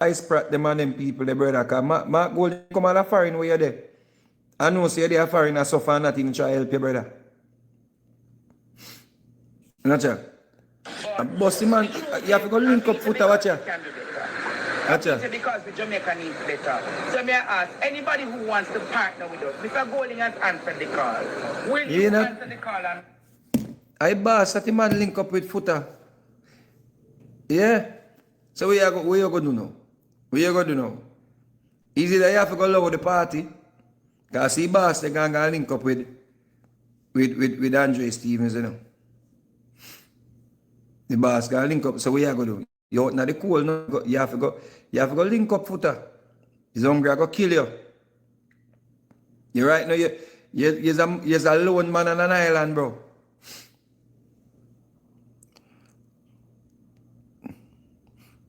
ice prat them and them people, the brother, because Mark Gold come out of foreign where you're there. I know say they are foreign and suffer and nothing try to help your brother. Watch out. Bossy man, you have to go link up foot, watch out. Because the Jamaica needs better. So may I ask anybody who wants to partner with us, Mr. Golding has answered the call. Will you answer the call? I boss that the man link up with footer. Yeah. So what you going to do now? What you going to do now? Is it that you have to go love the party? Because see boss they going to link up with Andre Stevens, you know. The boss going to link up. So what you going to do? You out in the cold now, you have to go link up footer. He's hungry, I go kill you. You right now, you're a lone man on an island, bro.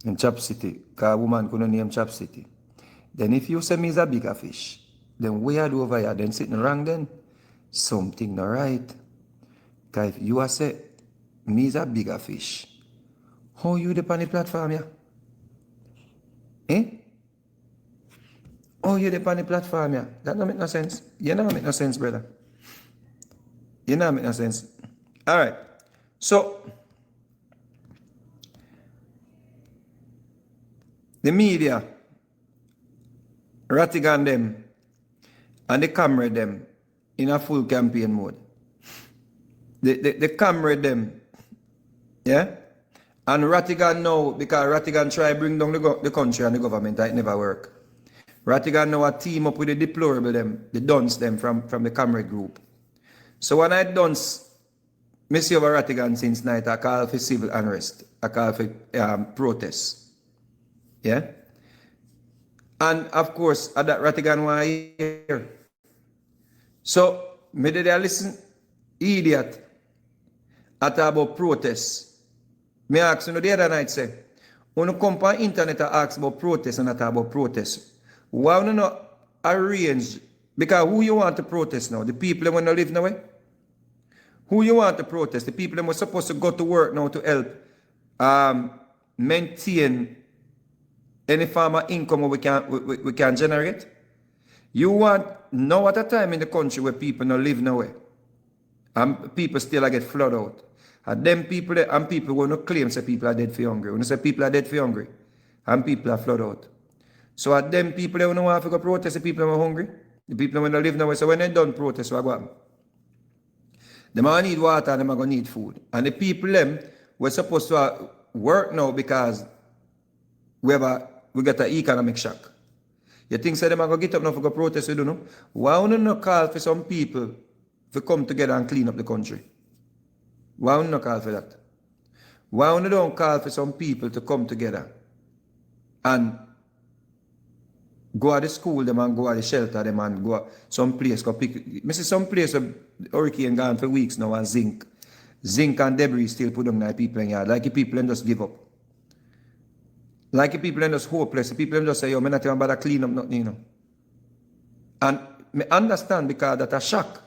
In Chop City, because a woman couldn't name Chop City. Then if you say me is a bigger fish, then we are over here, then sitting wrong then. Something not right. Because if you are say me is a bigger fish, how you the on the platform, yeah? Eh? Oh, you the on the platform, yeah? That don't make no sense. You don't make no sense, brother. You don't make no sense. All right. So, the media, Rattigan them, and the camera them in a full campaign mode. The camera them, yeah? And Rattigan now, because Rattigan try bring down the country and the government, it never work. Rattigan now a team up with the deplorable them, the dunce them from the camera group. So when I dunce, me see over Rattigan since night, I call for civil unrest, I call for protests. Yeah? And of course, at that Rattigan one here. So, me did I listen, idiot, at about protests. Me ask you the other night, say, when you come on internet and ask about protests and not about protests, why you not arrange? Because who you want to protest now? The people that want to live now? Who you want to protest? The people that were supposed to go to work now to help maintain any form of income we can generate? You want now at a time in the country where people not live nowhere. And people still get flooded out. And them people and people will not claim say people are dead for hungry. When you say people are dead for hungry, and people are flooded out. So at them people they don't want to go protest, the people are hungry. The people want to live nowhere. So when they done protest, what happen? They might need water and they might need food. And the people them were supposed to work now because we get an economic shock. You think say they might go get up now for go protest, you don't know? Why don't you call for some people to come together and clean up the country? Why don't you call for that? Why don't you call for some people to come together and go to the school them and go to the shelter them and go some place go pick. I see some place where hurricane gone for weeks now and zinc and debris still put on the people in yard. Like the people them just give up. Like the people them just hopeless. The people them just say, yo, I'm not even bother clean up nothing, you know. And I understand because that's a shock.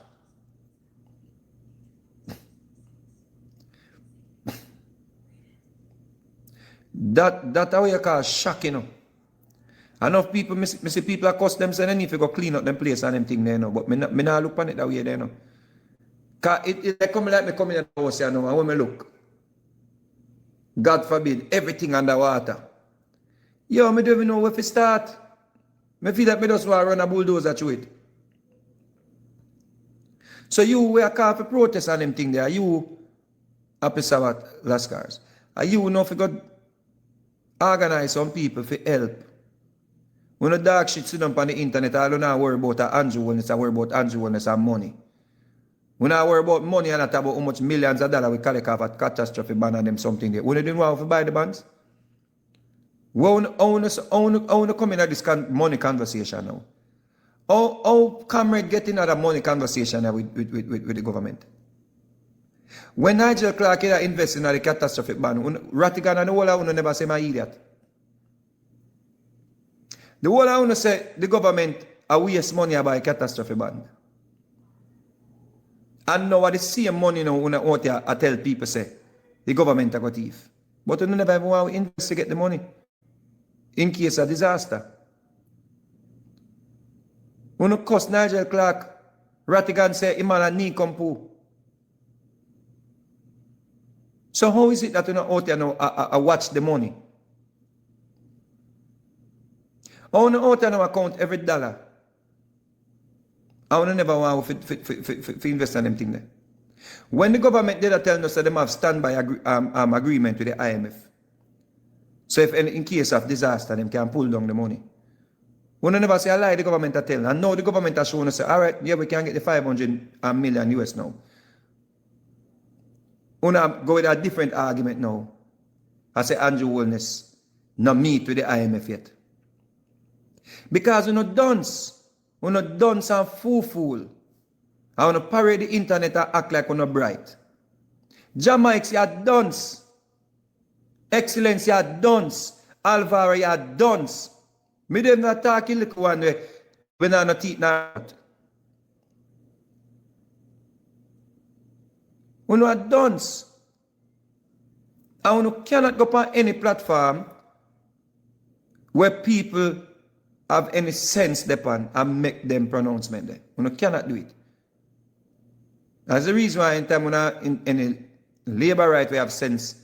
That's how you call shock, you know. Enough people, I see people across them saying they need to go clean up them place and them thing there, you know. But I not look on it that way there, you know. Because it come like me coming in the house, you know, and when I look, God forbid, everything underwater. Yo, I don't even know where to start. I feel that I just want to run a bulldozer through it. So you were called for protest and them thing there, you, Officer Lascars, are you know if you got organize some people for help? When the dog shit sit down on the internet, I don't know worry about Andrew when it's a worry about Andrew when it's a money. When I worry about money and not about how much millions of dollars we collect off a catastrophe ban and them something there. When they didn't want to buy the bonds? I want to come in at this money conversation now. How comrade get in at a money conversation now with the government? When Nigel Clark invest in the catastrophic ban, Rattigan and the whole of never say my idiot. The whole of say the government a waste money by catastrophe ban. And now the same money now out here I tell people say the government a got thief. But you never even want to investigate the money. in case of disaster. When you cuss Nigel Clark, Rattigan say, Imala knee compu. So how is it that you know out there now watch the money? How you out there now account every dollar? I want to never want to invest in them thing there. When the government did tell us that they have standby agreement with the IMF. So if in case of disaster, they can pull down the money. We never say a lie, the government are telling. And now the government has shown us, all right, yeah, we can get the 500 million US now. We go with a different argument now. I say Andrew Wellness, not meet with the IMF yet. Because we're not dunce. We're not dunce and fool. I want to parade the internet and act like we're not bright. Jamaica, you're dunce. Excellence, you're dunce. Alvaro, you're dunce. Me dem not talking little one way when I'm not teeth not. We're not dunce. And we cannot go on any platform where people have any sense upon and make them pronouncement there. We cannot do it. That's the reason why in time when in any labor right we have sense,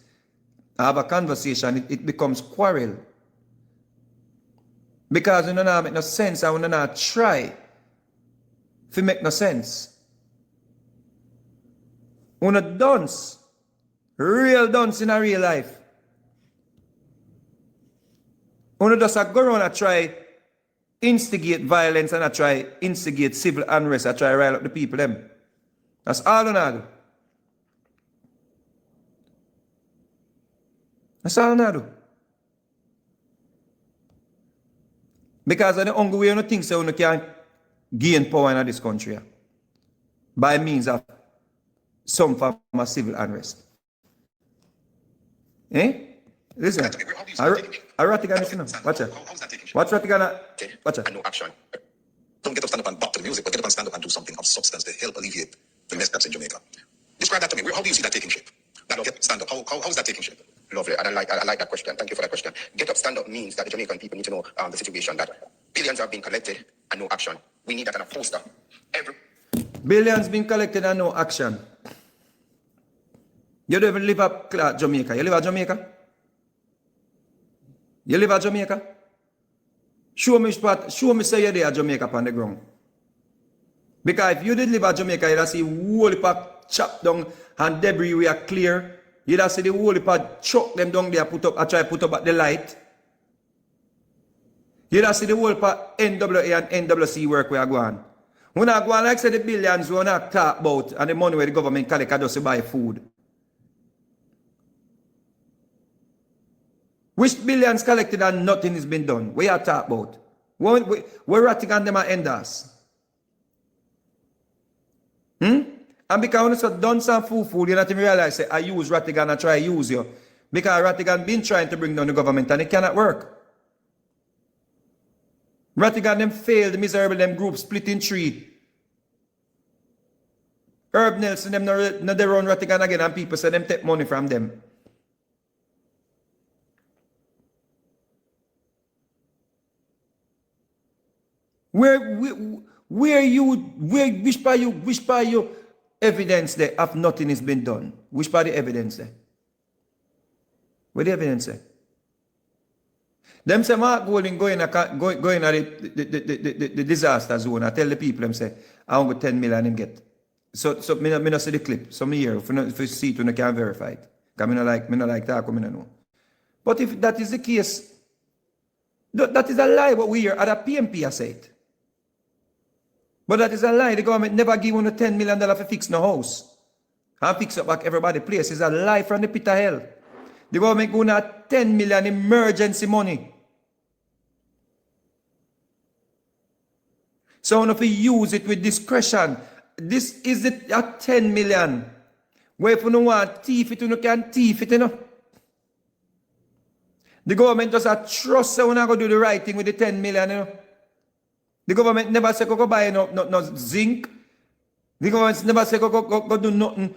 have a conversation, it becomes quarrel. Because we don't make no sense and we don't try to make no sense. We not dunce. Real dunce in a real life. We just go around and try instigate violence and I try instigate civil unrest. I try rile up the people them. That's all I do. That's all I do. Because of the only way you think so you can gain power in this country by means of some form of civil unrest. Eh? Listen. I Rattigan listen. Watch it. Watch Rattigan. Watch it. No action. Don't get up, stand up and bop to the music, but get up and stand up and do something of substance to help alleviate the mess that's in Jamaica. Describe that to me. How do you see that taking shape? Stand up. How is that taking shape? Lovely. And I like that question. Thank you for that question. Get up, stand up means that the Jamaican people need to know the situation that billions are being collected and no action. We need that on a poster. Billions being collected and no action. You don't even live up Jamaica. You live at Jamaica? You live at Jamaica? Show me say you're there at Jamaica on the ground. Because if you did live at Jamaica, you'd see whole pack chopped down and debris we are clear. You'd see the whole pack chuck them down there, try put up at the light. You'd see the whole pack NWA and NWC work we are going. When I go on, like say the billions we not talk about and the money where the government collect just to buy food. Which billions collected and nothing has been done? What you talk about? We're ratting on them at enders. And because when you done some food, you not even realize say, I use Rattigan and try to use you. Because Rattigan been trying to bring down the government and it cannot work. Rattigan them failed, miserable them group split in three. Herb Nelson them not they run Rattigan again and people say them take money from them. Which by you evidence there of nothing has been done? Which by the evidence there? Where the evidence there? Them say Mark Golding going at the disaster zone. I tell the people them say I want 10 million him get. So me not see the clip. So me here if you see it when I can verify it. Because me not like that, I know. But if that is the case, that is a lie what we hear at a PNP I say it. But that is a lie. The government never give you $10 million for fix no house. And fix up back everybody's place. It's a lie from the pit of hell. The government going at 10 million emergency money. So if we use it with discretion, this is it at 10 million. Where if you don't want thief it, you can thief it, you know. The government just a trust so we're not going to do the right thing with the 10 million, you know. The government never say go buy no zinc. The government never say go do nothing.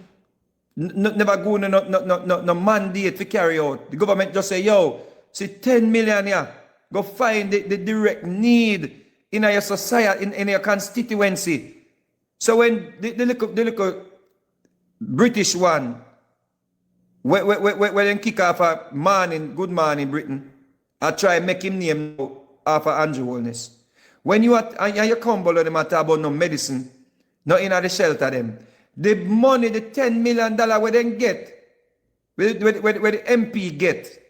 Never go no mandate to carry out. The government just say, yo, see 10 million here. go find the direct need in your society, in your constituency. So when the little British one, when they kick off a good man in Britain, I try make him name after Andrew Holness. When you come below them talk about no medicine, not in the shelter them, the money, the $10 million where they get, where the MP get,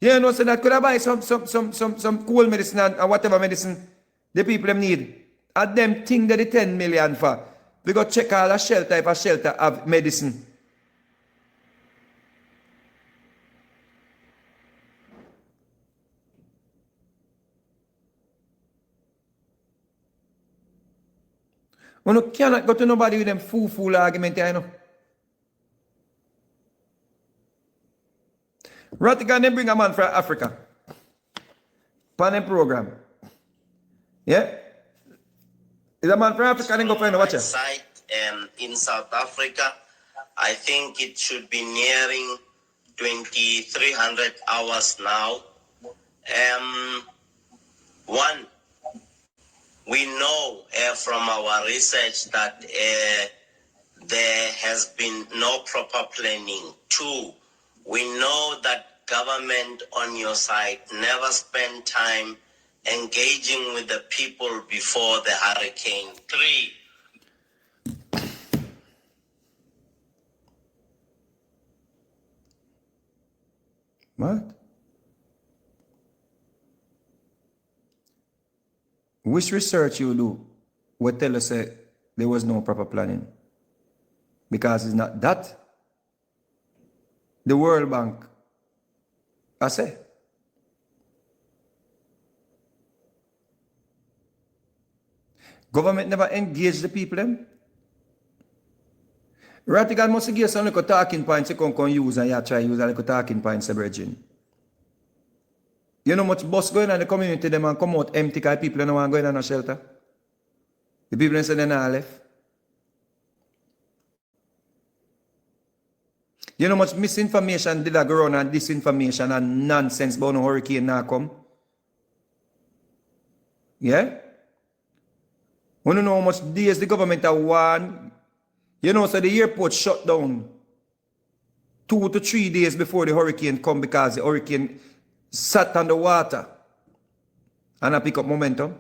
you know, so that could have buy some cool medicine and whatever medicine the people them need. And them think that the 10 million for. We go check all the shelter if a shelter have medicine. When you cannot go to nobody with them fool argument, you know. Rattigan, they bring a man from Africa. Pan program. Yeah? Is a man from Africa, then go find a watcher. Site in South Africa, I think it should be nearing 2,300 hours now. One, we know from our research that there has been no proper planning. Two, we know that government on your side never spend time engaging with the people before the hurricane. Three, what? Which research you do would tell us there was no proper planning? Because it's not that. The World Bank, I say. Government never engage the people them. Rattigan must give some little talking points you can use and you try to use a little talking points, Virgin. You know much bus going on in the community them and come out empty because people don't want to go in a shelter. The people say they're not left. You know much misinformation did I go around and disinformation and nonsense about no hurricane now come. Yeah? You don't know how much days the government have won. You know, so the airport shut down 2 to 3 days before the hurricane come because the hurricane sat on the water and I pick up momentum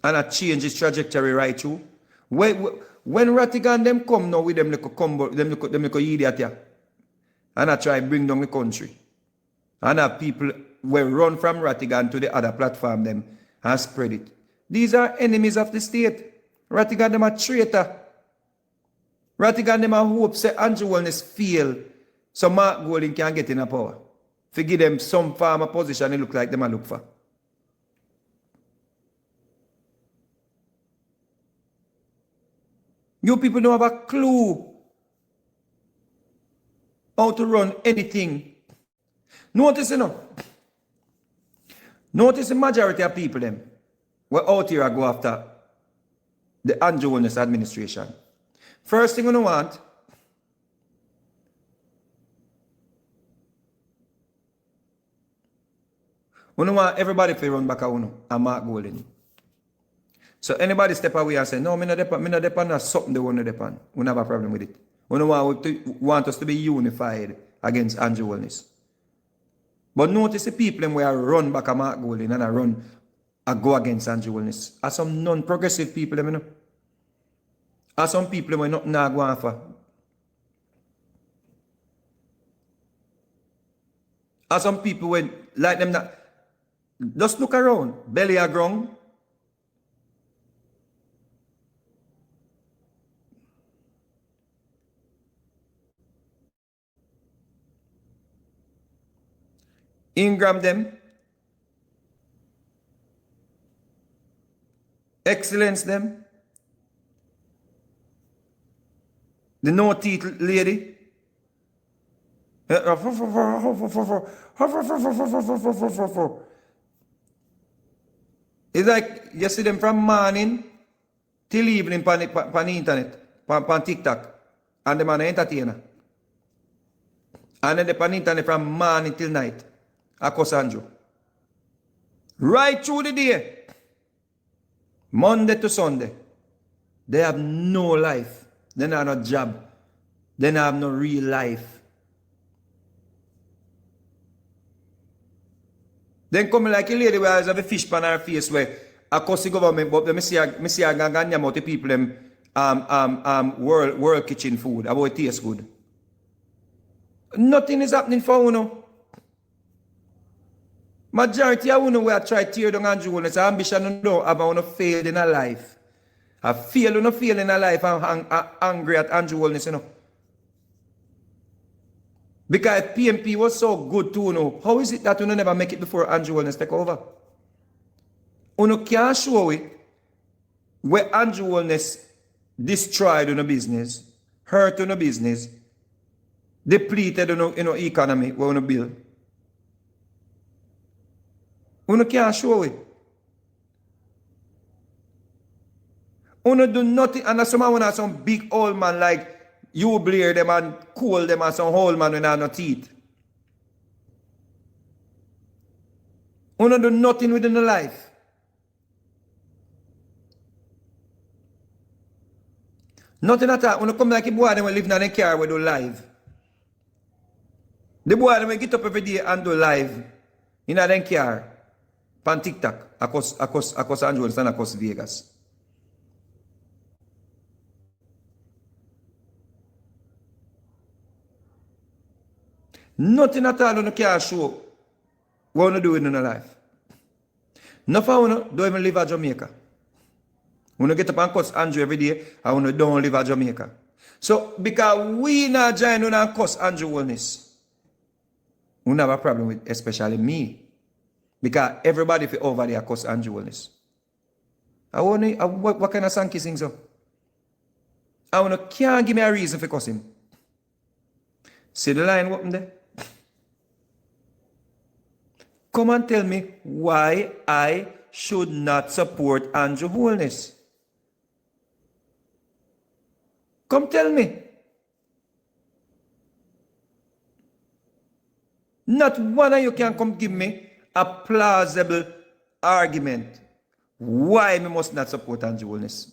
and I change its trajectory right through. When Rattigan them come now with them little idiot here and I try bring down the country and have people will run from Rattigan to the other platform them and spread it. These are enemies of the state. Rattigan them a traitor. Rattigan them a hope say Andrew Holness fail so Mark Golding can get in a power. To give them some form of position it look like them a look for. You people don't have a clue how to run anything. Notice, you know. Notice the majority of people them were out here go after the Andrew Holness administration. First thing you want, we don't want everybody to run back a uno and Mark Golding. So anybody step away and say, no, I'm not depend on something they want to depend. We don't have a problem with it. We don't want us to be unified against Andrew Holness. But notice the people who are run back a Mark Golding and go against Andrew Holness. Are some non-progressive people, you know? Are some people who are not going for? Are some people when like them not just look around, belly are ground. Ingram them, excellence them, the no teeth lady. It's like you see them from morning till evening on the internet, on TikTok, and them are an entertainer. And then they on the internet from morning till night. Akos Andrew. Right through the day. Monday to Sunday. They have no life. They don't have no job. They don't have no real life. Then come like a lady where has a fish pan her face where I cost the government, but me see a ganganya about the people them world kitchen food, about it taste good. Nothing is happening for uno. Majority of uno where try to tear down and do this ambition don't have uno failed in a life. I fail in a life and angry at Andrew Wellness, you know. Because if PNP was so good to uno, how is it that uno never make it before Andrew Wellness take over? Uno can't show it where Andrew Wellness destroyed uno business, hurt uno business, depleted uno economy where uno build. Uno can't show it. Uno do nothing, and someone has some big old man like you Blair them and cool them and some old man with no teeth. Uno do nothing within the life. Nothing at all. Uno come like a boy them live in a car we do live. The boy them get up every day and do live in a car. Pan TikTok across Angeles and across Vegas. Nothing at all on can show what we do in our life. Nothing of don't even live at Jamaica. We get up and cuss Andrew every day and we don't live at Jamaica. So because we not join and cuss Andrew Wellness, we have a problem with especially me. Because everybody for over there cuss Andrew Wellness. What kind of song kissing so? I can't give me a reason for cuss him. See the line what there? Come and tell me why I should not support Andrew Wellness. Come tell me. Not one of you can come give me a plausible argument why I must not support Andrew Wellness.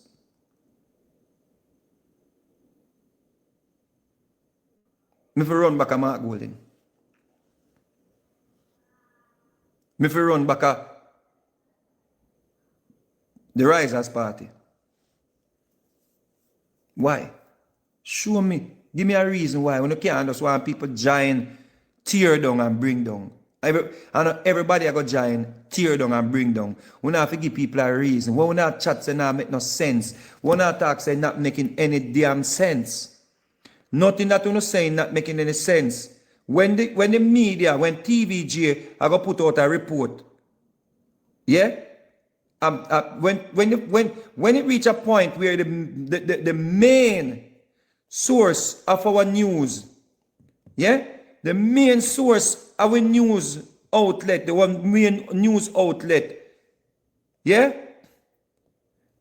Me for run back a Mark Golden. Me for run back a the Risers Party. Why? Show me. Give me a reason why. When you can't just want people join, tear down and bring down. Everybody I go join, tear down and bring down. We not have to give people a reason. We not chat say not make no sense. We not talk say not making any damn sense. Nothing that you saying not making any sense. When the media, when TVJ I go put out a report, yeah? When it reach a point where the main source of our news, yeah? The main source of our news outlet, the one main news outlet, yeah?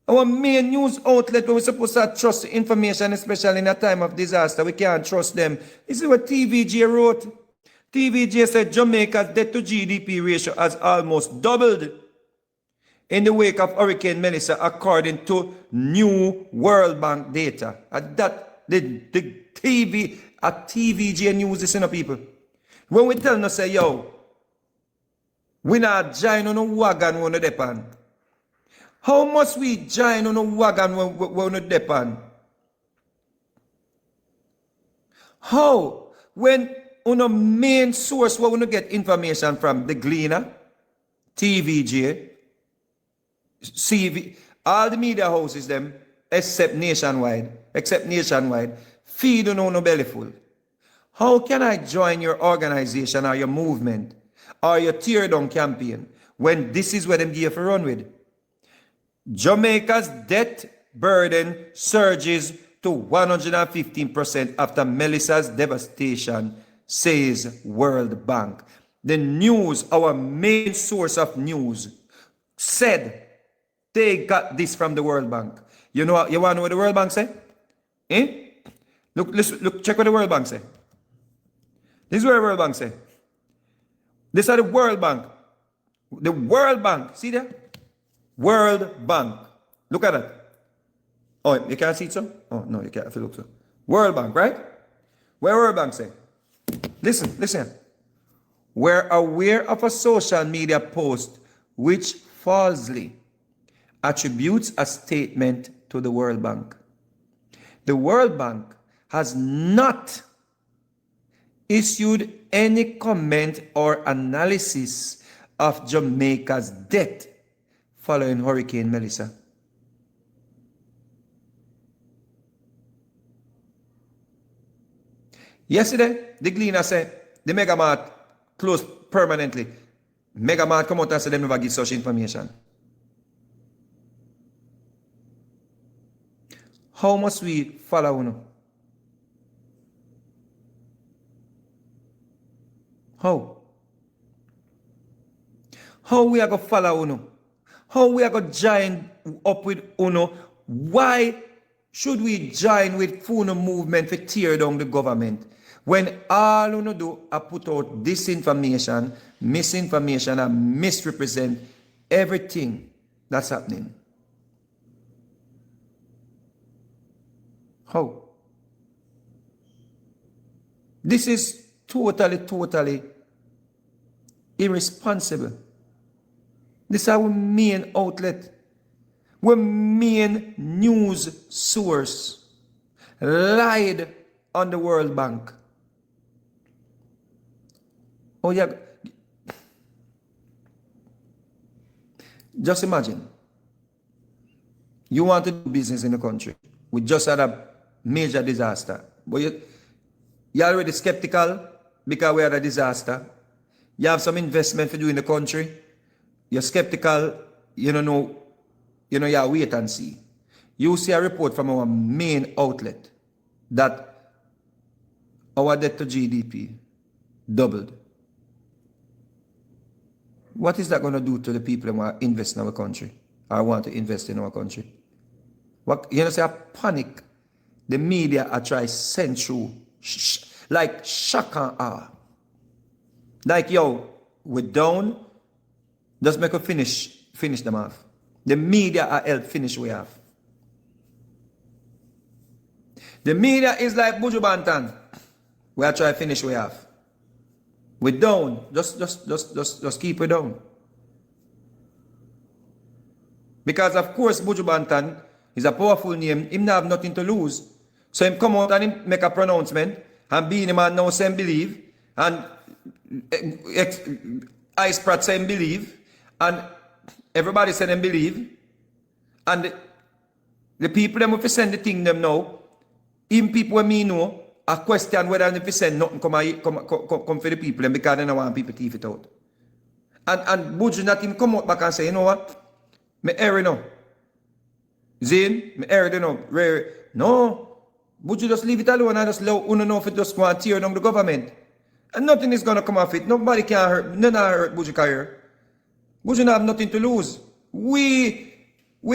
Our main news outlet where we're supposed to trust information, especially in a time of disaster, we can't trust them. This is what TVJ wrote. TVJ said Jamaica's debt to GDP ratio has almost doubled in the wake of Hurricane Melissa, according to new World Bank data. And that the TVJ news is in the people. When we tell them, say, yo, we not join on a wagon when we depend. How must we join on a wagon when we depend? How? When on a main source where we get information from, the Gleaner, TVJ, CV, all the media houses them, except nationwide, feed on no belly full. How can I join your organization or your movement or your tear down campaign when this is what them give for run with? Jamaica's debt burden surges to 115% after Melissa's devastation, says World Bank. The news, our main source of news, said they got this from the World Bank. You know, you want to know what the World Bank say? Eh? Look, check what the World Bank say. This is what the World Bank say. This is the World Bank. The World Bank. See there? World Bank. Look at that. Oh, you can't see it, so? Oh, no, you can't. If you look so. World Bank, right? Where World Bank say? Listen. We're aware of a social media post which falsely attributes a statement to the World Bank. The World Bank has not issued any comment or analysis of Jamaica's death following Hurricane Melissa. Yesterday, the Gleaner said the Mega Mart closed permanently. Mega Mart come out and say they never give such information. How must we follow uno? How? How we are going to follow uno? How we are going to join up with uno? Why should we join with Funo movement to tear down the government? When all uno do are put out disinformation, misinformation, and misrepresent everything that's happening. How? This is totally irresponsible. This is our main outlet. Our main news source lied on the World Bank. Oh yeah. Just imagine. You want to do business in the country. We just had a major disaster. But you're already skeptical because we had a disaster. You have some investment to do in the country. You're skeptical. You don't know. You wait and see. You see a report from our main outlet that our debt to GDP doubled. What is that going to do to the people who want to invest in our country or want to invest in our country? What, say a panic. The media are trying to send through like shock and awe. Like, yo, we're down. Just make us finish them off. The media are help finish we have. The media is like Buju Banton. We are trying to finish we have. We're down. Just keep it down. Because of course Buju Banton is a powerful name. Him not have nothing to lose. So him come out and him make a pronouncement and be the man now say him believe and Ice Pratt say him believe and everybody say them believe and the people them if send the thing them now even people when me know a question whether if you send nothing come for the people them because they don't want people to thief it out. And Buju not even come out back and say, you know what? Me error now. Zane, me error now. Rare. No. Buju just leave it alone and just allow uno know if it just go and tear down the government. And nothing is gonna come off it. Nobody can hurt. None of hurt Buju career. Buju don't have nothing to lose. We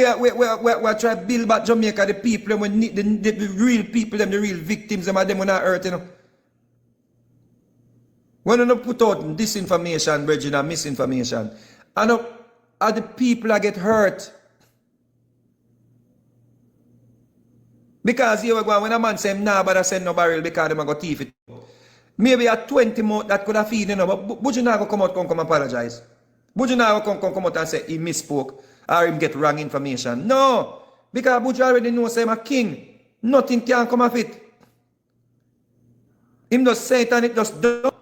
are trying to build back Jamaica, the people, when the real people, them, the real victims, them are not hurt, you know. When you put out disinformation, Regina, misinformation, and the people that get hurt. Because here we go, when a man say, nah, but I send no barrel because them are going to thief it. Maybe a 20 more that could have feed, you know, but Buju not going to come apologize. Buju not going to come out and say he misspoke or him get wrong information. No, because Buju already knows I'm a king. Nothing can come of it. Him just say it and it just done.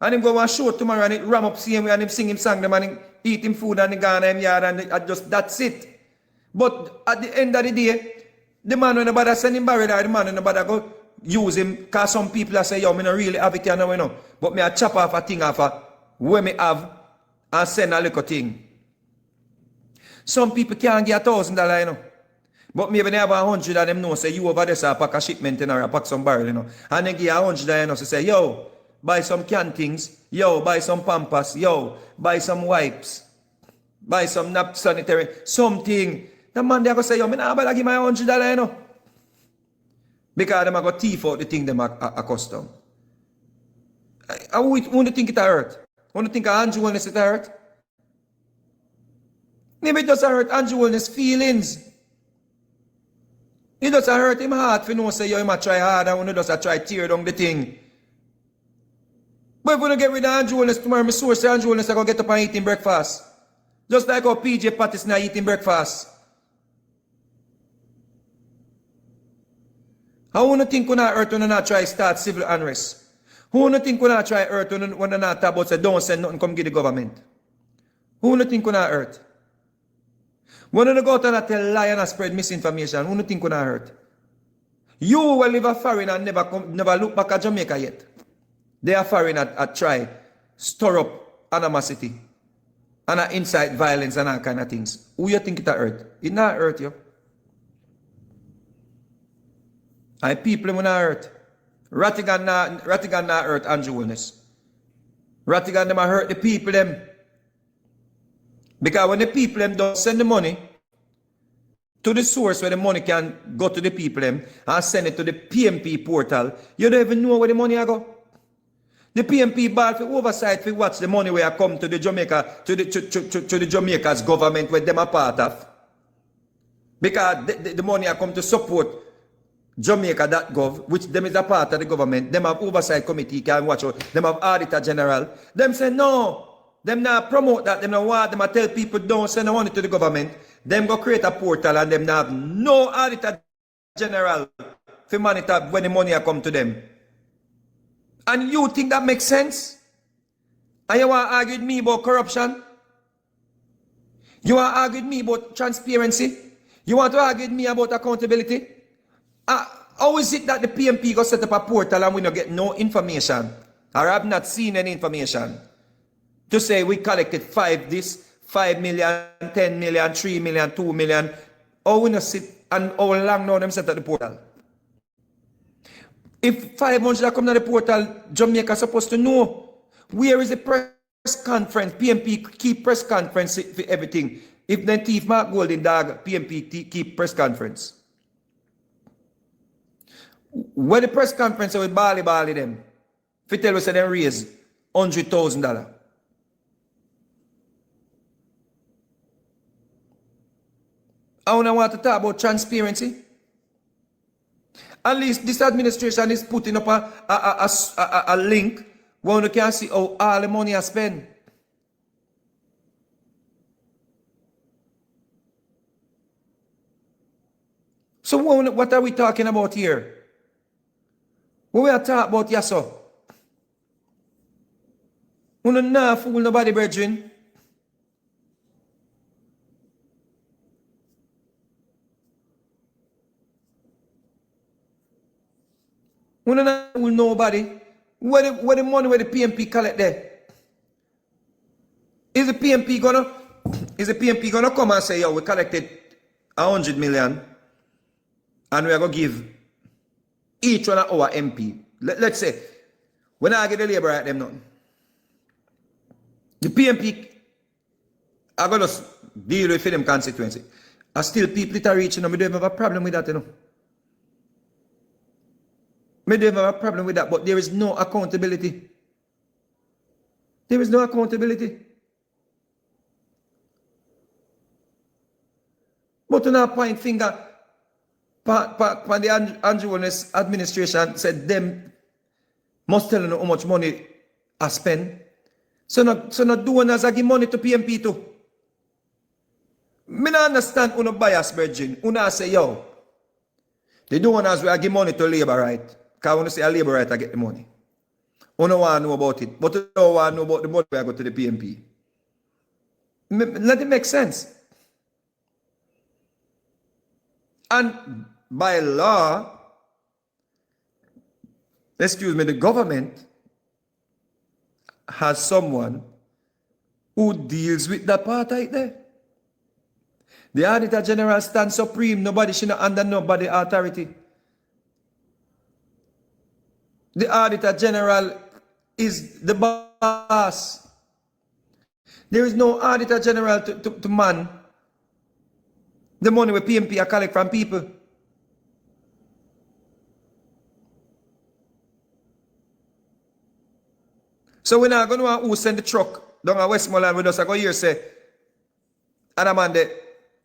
And him go and show tomorrow and it ram up same way and him sing him song them and him eat him food and he gone him yard and just that's it. But at the end of the day, the man when nobody send him barrel or the man when nobody go use him because some people say, yo, me not really have it here now, you know. But me a chop off a thing off a where me have and send a little thing. Some people can't get $1,000, you know. But maybe they have 100 of them know, say, you over there, say, a pack of shipment, you know, or a pack some barrel, you know. And they give 100, you know, so say, yo, buy some canned things, yo, buy some Pampers, yo, buy some wipes, buy some nap sanitary, something. The man they go say, yo, me nah bother give my $100, you know. Because them go thief out the thing them are custom. I wouldn't think it hurt. I wouldn't think 100 when it hurt. Maybe it doesn't hurt Andrew Wilness' feelings. It doesn't hurt him heart for no say you might try hard and when you just try tear down the thing. But if we don't get rid of Andrew Wilness tomorrow, my source say Andrew Wilness are going to get up and eat him breakfast. Just like how PJ Patterson are eating breakfast. How would you think when I hurt when I not try start civil unrest? Who would you think when I try hurt when I not talk about say don't send nothing come give the government? Who would you think when I hurt? When you go out and tell lie and spread misinformation, who do you think when I hurt? You will live a foreign and never look back at Jamaica yet. They are foreign at try stir up animosity and incite violence and all kind of things. Who you think it hurt? It not hurt you. I people when I hurt. Rattigan not hurt Andrew Wilness. Rattigan them hurt the people them. Because when the people them don't send the money to the source where the money can go to the people them and send it to the PNP portal, you don't even know where the money go. The PNP ball for oversight for watch the money where I come to the Jamaica to the Jamaica's government where them are part of. Because the money I come to support Jamaica.gov, which them is a part of the government, them have oversight committee can watch out, them have auditor general. Them say no. Them not promote that, them not want them tell people don't send no money to the government. Them go create a portal and them not have no auditor general for monitor when the money come to them. And you think that makes sense? And you want to argue with me about corruption? You want to argue with me about transparency? You want to argue with me about accountability? How is it that the PNP go set up a portal and we don't get no information? Or have not seen any information? To say we collected 5 million, 10 million, 3 million, 2 million. Or we not sit and how long now them set up the portal? If 500 come to the portal, Jamaica supposed to know. Where is the press conference? PNP keep press conference for everything. If the thief Mark Golden Dog, PNP keep press conference. Where the press conference with Bali them? If you tell us that they raise $100,000. I want to talk about transparency. At least this administration is putting up a link where you can see how all the money is spent. So what are we talking about here? What we are talking about, yes, sir? We don't know fool nobody, brethren. We don't know fool nobody. Where the money where the PNP collect there? Is the PNP gonna come and say, yo, we collected 100 million and we are gonna give each one of our MP. Let's say, when I get the labor at them nothing. The PNP are going to deal with them constituency. And still people that are reaching them, we don't have a problem with that, you know. We don't have a problem with that, but there is no accountability. There is no accountability. But to now point finger, when the Andrew Wilness administration said them must tell you how much money I spend. So not doing as I give money to PNP too. Me not understand who no bias, virgin. Who not say, yo, the donors will give money to labor right. Because when you say a labor right, I get the money. Who no want to know about it. But you don't want to know about the money I go to the PNP. Let it make sense. And by law, excuse me, the government has someone who deals with that part right there. The Auditor General stands supreme. Nobody should not under nobody authority. The Auditor General is the boss. There is no Auditor General to man the money we PNP are collect from people. So we're not going to know who send the truck down at Westmoreland with us. I go here say, And a man they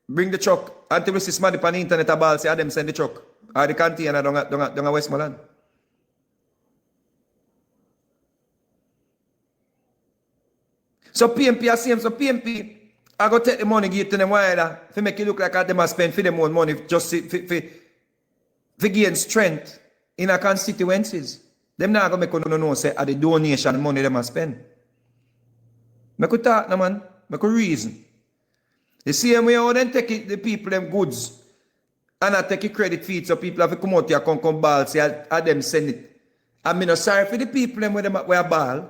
bring the truck until we see somebody on the internet a ball say them send the truck. Or the container down a Westmoreland. So PNP are same. So PNP, I go take the money, give it to them wider, to make it look like them a spend for them own money just to gain strength in our constituencies. Them not going to make no say at the donation money them a spend. I could talk, no man. I could reason. The same way how they take the people them goods and I take a credit feed so people have to come out here and come ball say I them send it. I'm not sorry for the people them where a ball.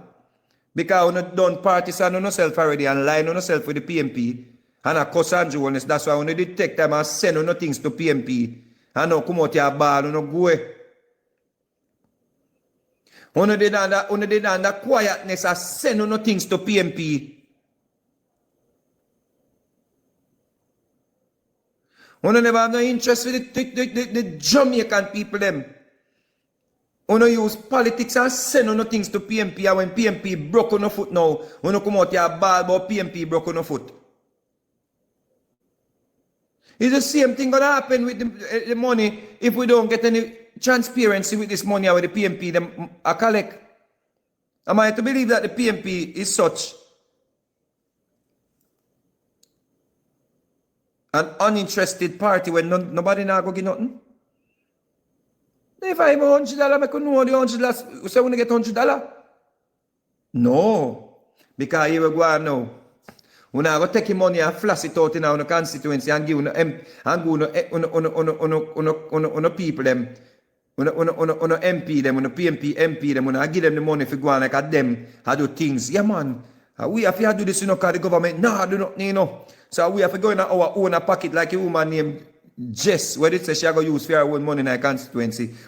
Because we have done partisan on yourself already and line on yourself with the PNP and a cuss and jewelness. That's why we detect them and send on things to PNP and now come out here ball and go away. We did that quietness and send on things to PNP. We never have no interest with the Jamaican people them. We don't use politics and send on things to PNP, and when PNP broke on the foot now, we don't come out here ball about PNP broke on the foot. It's the same thing going to happen with the money if we don't get any transparency with this money or with the PNP them a collect. Am I to believe that the PNP is such an uninterested party when nobody now go get nothing? If I have $100, I could know the $100. So when I get $100? No. Because here we go on now. When I go take your money and flash it out in our constituency and give on people them, on MP them, on PNP MP them, when I give them the money for go on like at them, I do things. Yeah man. We have to do this, you know, because the government, no, do not, you know. So we have to go in our own pocket like a woman named Jess, where it says she have to use for her own money in her constituency.